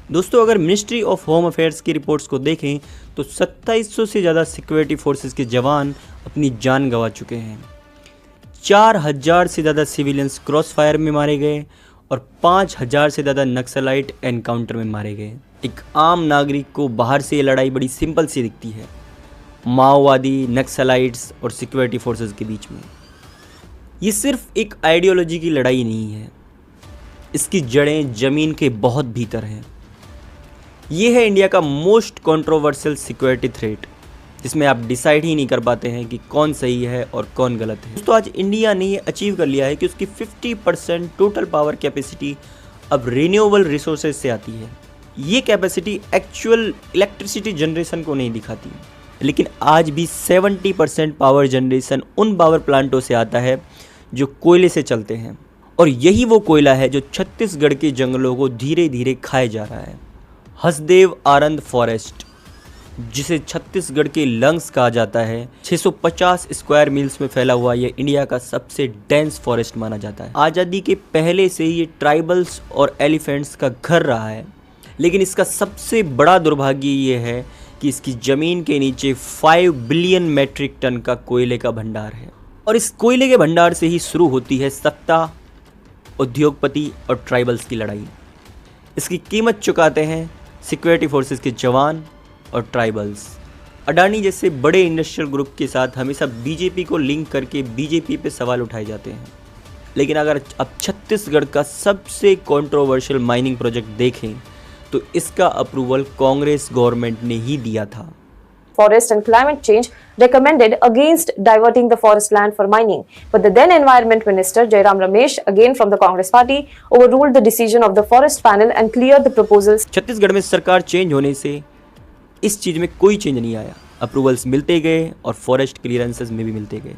दोस्तों, अगर ministry of home affairs की रिपोर्ट्स को देखें तो 2700 से ज़्यादा सिक्योरिटी फोर्सेस के जवान अपनी जान गंवा चुके हैं। 4000 से ज़्यादा सिविलियंस क्रॉस फायर में मारे गए और 5000 से ज़्यादा नक्सलाइट एनकाउंटर में मारे गए। एक आम नागरिक को बाहर से ये लड़ाई बड़ी सिंपल सी दिखती है, माओवादी, नक्सलाइट्स और सिक्योरिटी फोर्सेस के बीच में। ये सिर्फ एक आइडियोलॉजी की लड़ाई नहीं है, इसकी जड़ें ज़मीन के बहुत भीतर हैं। ये है इंडिया का मोस्ट कंट्रोवर्शियल सिक्योरिटी थ्रेट, जिसमें आप डिसाइड ही नहीं कर पाते हैं कि कौन सही है और कौन गलत है। तो आज इंडिया ने ये अचीव कर लिया है कि उसकी 50% टोटल पावर कैपेसिटी अब रिन्यूएबल रिसोर्सेज से आती है। ये कैपेसिटी एक्चुअल इलेक्ट्रिसिटी जनरेशन को नहीं दिखाती, लेकिन आज भी 70% पावर जनरेशन उन पावर प्लांटों से आता है जो कोयले से चलते हैं, और यही वो कोयला है जो छत्तीसगढ़ के जंगलों को धीरे धीरे खाए जा रहा है। हसदेव आनंद फॉरेस्ट, जिसे छत्तीसगढ़ के लंग्स कहा जाता है, 650 स्क्वायर मील्स में फैला हुआ ये इंडिया का सबसे डेंस फॉरेस्ट माना जाता है। आज़ादी के पहले से ये ट्राइबल्स और एलिफेंट्स का घर रहा है, लेकिन इसका सबसे बड़ा दुर्भाग्य ये है कि इसकी ज़मीन के नीचे 5 बिलियन मैट्रिक टन का कोयले का भंडार है, और इस कोयले के भंडार से ही शुरू होती है सत्ता, उद्योगपति और ट्राइबल्स की लड़ाई। इसकी कीमत चुकाते हैं सिक्योरिटी फोर्सेस के जवान और ट्राइबल्स। अडानी जैसे बड़े इंडस्ट्रियल ग्रुप के साथ हमेशा बीजेपी को लिंक करके बीजेपी पे सवाल उठाए जाते हैं, लेकिन अगर अब छत्तीसगढ़ का सबसे कंट्रोवर्शियल माइनिंग प्रोजेक्ट देखें तो इसका अप्रूवल कांग्रेस गवर्नमेंट ने ही दिया था। Forest and Climate Change recommended against diverting the forest land for mining, but the then Environment Minister Jairam Ramesh, again from the Congress Party, overruled the decision of the Forest Panel and cleared the proposals. Chhattisgarh में सरकार change होने से इस चीज़ में कोई change नहीं आया। Approvals मिलते गए और फॉरेस्ट क्लियरेंसेस में भी मिलते गए।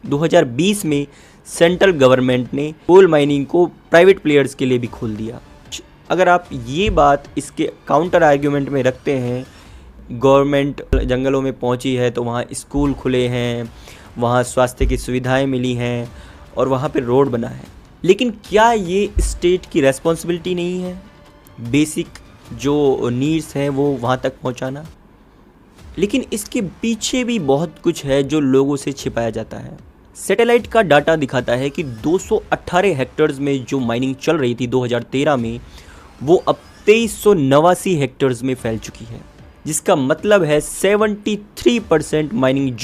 2020 में सेंट्रल गवर्नमेंट ने कोल माइनिंग को प्राइवेट प्लेयर्स के लिए भी खोल दिया। अगर आप ये बात इसके काउंटर आर्ग्यूमेंट में रखते हैं, गवर्नमेंट जंगलों में पहुंची है तो वहाँ स्कूल खुले हैं, वहाँ स्वास्थ्य की सुविधाएं मिली हैं और वहाँ पे रोड बना है, लेकिन क्या ये स्टेट की रेस्पॉन्सिबिलिटी नहीं है बेसिक जो नीड्स हैं वो वहाँ तक पहुँचाना? लेकिन इसके पीछे भी बहुत कुछ है जो लोगों से छिपाया जाता है। सैटेलाइट का डाटा दिखाता है कि 218 हेक्टर्स में जो माइनिंग चल रही थी 2013 में, वो अब 2389 हेक्टर्स में फैल चुकी है, जिसका मतलब है 73% माइनिंग